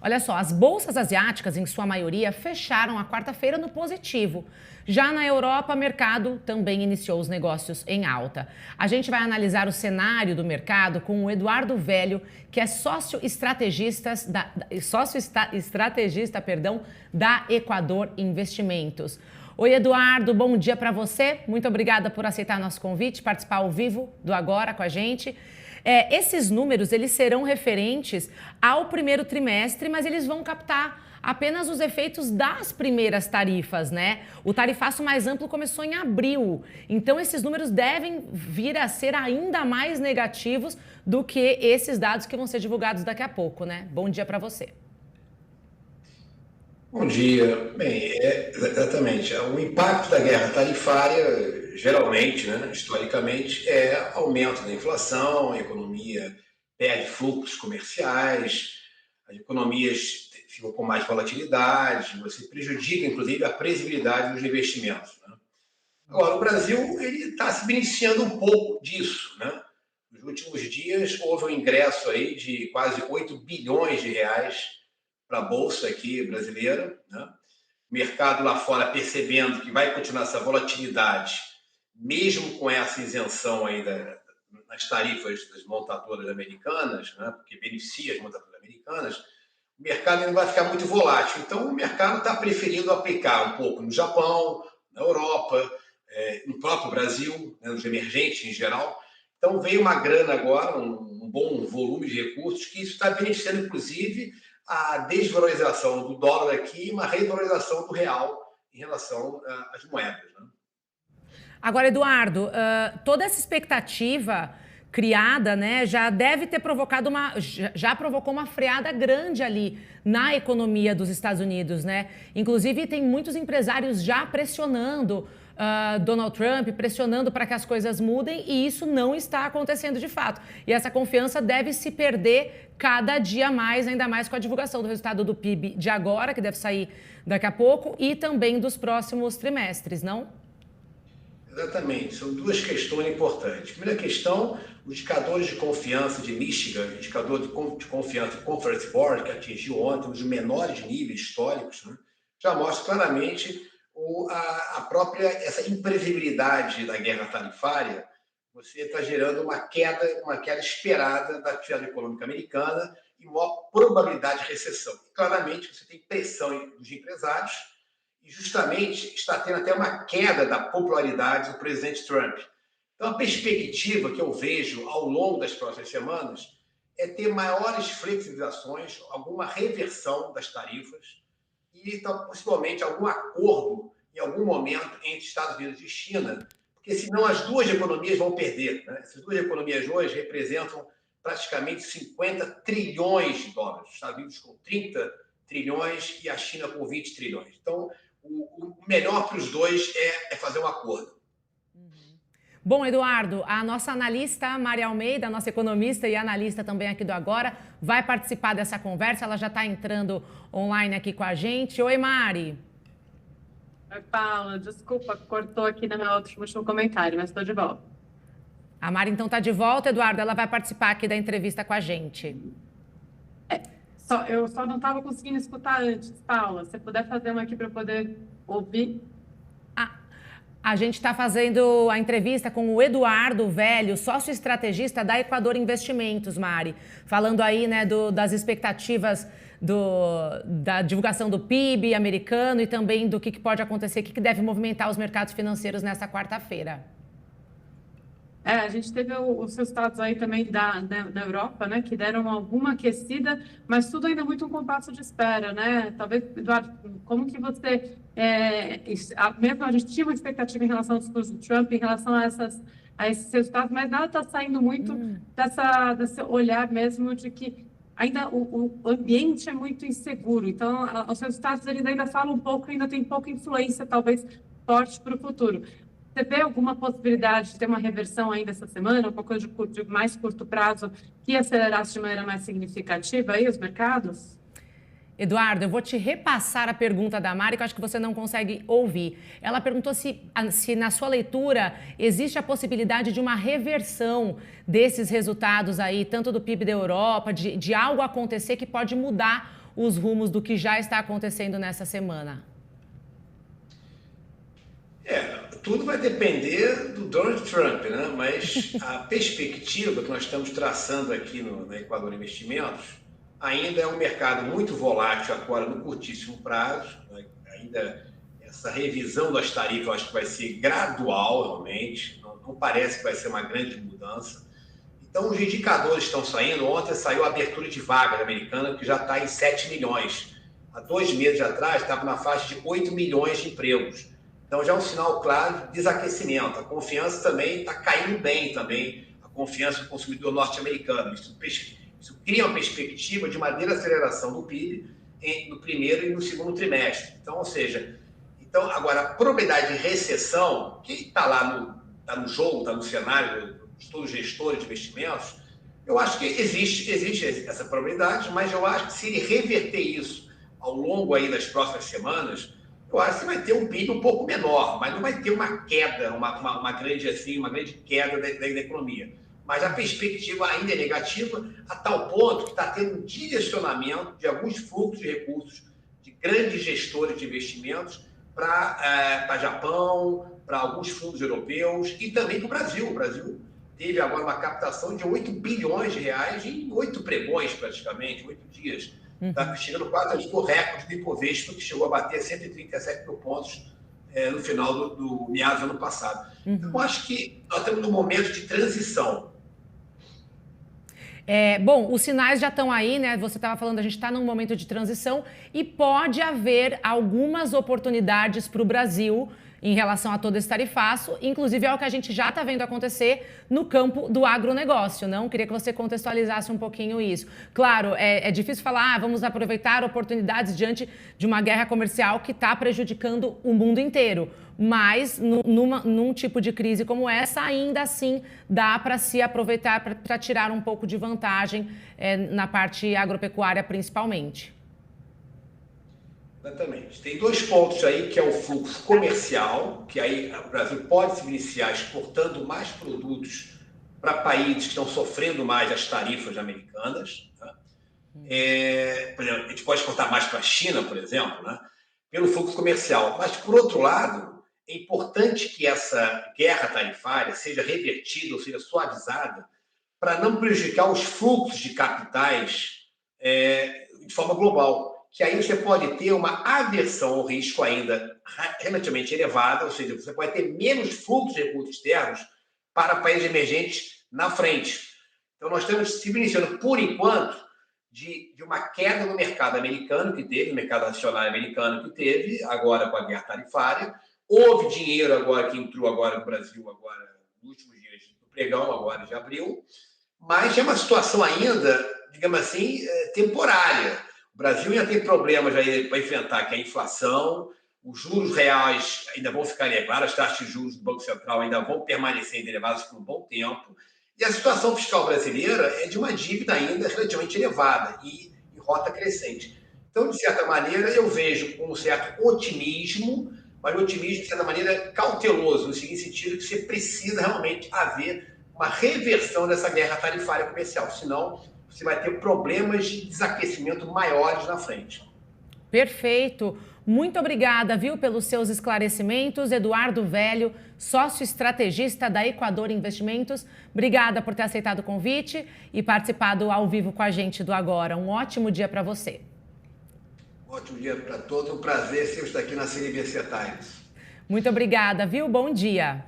Olha só, as bolsas asiáticas, em sua maioria, fecharam a quarta-feira no positivo. Já na Europa, o mercado também iniciou os negócios em alta. A gente vai analisar o cenário do mercado com o Eduardo Velho, que é sócio-estrategista da Equador Investimentos. Oi, Eduardo, bom dia para você. Muito obrigada por aceitar nosso convite, participar ao vivo do Agora com a gente. Esses números, eles serão referentes ao primeiro trimestre, mas eles vão captar apenas os efeitos das primeiras tarifas, né? O tarifaço mais amplo começou em abril, então esses números devem vir a ser ainda mais negativos do que esses dados que vão ser divulgados daqui a pouco, né? Bom dia para você. Bom dia. Bem, exatamente. O impacto da guerra tarifária, geralmente, né, historicamente, é aumento da inflação, a economia perde fluxos comerciais, as economias ficam com mais volatilidade, você prejudica, inclusive, a previsibilidade dos investimentos, né? Agora, o Brasil está se beneficiando um pouco disso, né? Nos últimos dias, houve um ingresso aí de quase 8 bilhões de reais para a Bolsa aqui brasileira, né? O mercado lá fora percebendo que vai continuar essa volatilidade, mesmo com essa isenção aí nas tarifas das montadoras americanas, né? Porque beneficia as montadoras americanas, o mercado ainda vai ficar muito volátil. Então, o mercado está preferindo aplicar um pouco no Japão, na Europa, no próprio Brasil, né? Nos emergentes em geral. Então, veio uma grana agora, um bom volume de recursos, que isso está beneficiando, inclusive, a desvalorização do dólar aqui e uma revalorização do real em relação às moedas, né? Agora, Eduardo, toda essa expectativa criada, né, já deve ter provocado já provocou uma freada grande ali na economia dos Estados Unidos, né? Inclusive, tem muitos empresários já pressionando Donald Trump, pressionando para que as coisas mudem, e isso não está acontecendo de fato. E essa confiança deve se perder cada dia mais, ainda mais com a divulgação do resultado do PIB de agora, que deve sair daqui a pouco, e também dos próximos trimestres, não? Exatamente, são duas questões importantes. Primeira questão, os indicadores de confiança de Michigan, indicador de confiança do Conference Board, que atingiu ontem um dos menores níveis históricos, né, já mostra claramente a própria essa imprevisibilidade da guerra tarifária. Você está gerando uma queda esperada da atividade econômica americana e maior probabilidade de recessão. E, claramente, você tem pressão dos empresários e, justamente, está tendo até uma queda da popularidade do presidente Trump. Então, a perspectiva que eu vejo ao longo das próximas semanas é ter maiores flexibilizações, alguma reversão das tarifas e, então, possivelmente, algum acordo em algum momento entre Estados Unidos e China, porque senão as duas economias vão perder, né? Essas duas economias hoje representam praticamente 50 trilhões de dólares. Os Estados Unidos com 30 trilhões e a China com 20 trilhões. Então, o melhor para os dois é fazer um acordo. Bom, Eduardo, a nossa analista Mari Almeida, a nossa economista e analista também aqui do Agora, vai participar dessa conversa. Ela já está entrando online aqui com a gente. Oi, Mari. Oi, Paula. Desculpa, cortou aqui no meu último comentário, mas estou de volta. A Mari, então, está de volta, Eduardo. Ela vai participar aqui da entrevista com a gente. Eu só não estava conseguindo escutar antes, Paula. Se puder fazer uma aqui para eu poder ouvir. A gente está fazendo a entrevista com o Eduardo Velho, sócio-estrategista da Equador Investimentos, Mari. Falando aí, né, das expectativas da divulgação do PIB americano e também do que pode acontecer, o que deve movimentar os mercados financeiros nesta quarta-feira. A gente teve os resultados aí também da Europa, né, que deram alguma aquecida, mas tudo ainda muito um compasso de espera, né? Talvez, Eduardo, como que você... mesmo a gente tinha uma expectativa em relação ao discurso do Trump, em relação a esses resultados, mas nada está saindo muito desse olhar mesmo de que ainda o ambiente é muito inseguro. Então, os resultados eles ainda falam um pouco, ainda tem pouca influência, talvez, forte para o futuro. Você vê alguma possibilidade de ter uma reversão ainda essa semana, alguma coisa de mais curto prazo que acelerasse de maneira mais significativa aí os mercados? Eduardo, eu vou te repassar a pergunta da Mari, que eu acho que você não consegue ouvir. Ela perguntou se na sua leitura existe a possibilidade de uma reversão desses resultados aí, tanto do PIB da Europa, de algo acontecer que pode mudar os rumos do que já está acontecendo nessa semana? Tudo vai depender do Donald Trump, né? Mas a perspectiva que nós estamos traçando aqui na Equador Investimentos ainda é um mercado muito volátil agora no curtíssimo prazo, né? Ainda essa revisão das tarifas eu acho que vai ser gradual realmente, não parece que vai ser uma grande mudança. Então os indicadores estão saindo, ontem saiu a abertura de vaga americana que já está em 7 milhões. Há 2 meses atrás estava na faixa de 8 milhões de empregos. Então já é um sinal claro de desaquecimento. A confiança também está caindo bem também, a confiança do consumidor norte-americano. Isso cria uma perspectiva de uma desaceleração do PIB no primeiro e no segundo trimestre. Então, ou seja, agora a probabilidade de recessão, que está lá no jogo, está no cenário de todos os gestores de investimentos, eu acho que existe essa probabilidade, mas eu acho que se ele reverter isso ao longo aí das próximas semanas, eu acho que vai ter um PIB um pouco menor, mas não vai ter uma queda, uma grande queda da economia. Mas a perspectiva ainda é negativa, a tal ponto que está tendo um direcionamento de alguns fluxos de recursos de grandes gestores de investimentos para Japão, para alguns fundos europeus e também para o Brasil. O Brasil teve agora uma captação de 8 bilhões de reais em 8 pregões, praticamente, 8 dias. Está chegando quase ao recorde do Ibovespa, que chegou a bater 137 mil pontos no final do meados do ano passado. Então, acho que nós estamos num momento de transição. Bom, os sinais já estão aí, né? Você estava falando, a gente está num momento de transição e pode haver algumas oportunidades para o Brasil em relação a todo esse tarifaço, inclusive é o que a gente já está vendo acontecer no campo do agronegócio, não? Queria que você contextualizasse um pouquinho isso. Claro, é difícil falar, vamos aproveitar oportunidades diante de uma guerra comercial que está prejudicando o mundo inteiro, mas num tipo de crise como essa, ainda assim dá para se aproveitar para tirar um pouco de vantagem na parte agropecuária principalmente. Exatamente. Tem 2 pontos aí, que é o fluxo comercial, que aí o Brasil pode se beneficiar exportando mais produtos para países que estão sofrendo mais as tarifas americanas. Tá? Por exemplo, a gente pode exportar mais para a China, por exemplo, né? Pelo fluxo comercial. Mas, por outro lado, é importante que essa guerra tarifária seja revertida, ou seja, suavizada, para não prejudicar os fluxos de capitais de forma global. Que aí você pode ter uma aversão ao risco ainda relativamente elevada, ou seja, você pode ter menos fluxo de recursos externos para países emergentes na frente. Então, nós estamos se beneficiando, por enquanto, de uma queda no mercado americano que teve, no mercado acionário americano que teve, agora com a guerra tarifária. Houve dinheiro agora que entrou agora no Brasil, agora nos últimos dias do pregão, agora de abril, mas é uma situação ainda, digamos assim, temporária. O Brasil ainda tem problemas para enfrentar, que é a inflação, os juros reais ainda vão ficar elevados, as taxas de juros do Banco Central ainda vão permanecer elevadas por um bom tempo, e a situação fiscal brasileira é de uma dívida ainda relativamente elevada e em rota crescente. Então, de certa maneira, eu vejo com um certo otimismo, mas um otimismo, de certa maneira, cauteloso, no seguinte sentido que você precisa realmente haver uma reversão dessa guerra tarifária comercial, senão você vai ter problemas de desaquecimento maiores na frente. Perfeito. Muito obrigada, viu, pelos seus esclarecimentos. Eduardo Velho, sócio estrategista da Equador Investimentos. Obrigada por ter aceitado o convite e participado ao vivo com a gente do Agora. Um ótimo dia para você. Ótimo dia para todos. Um prazer sempre estar aqui na CNBC Times. Muito obrigada, viu? Bom dia.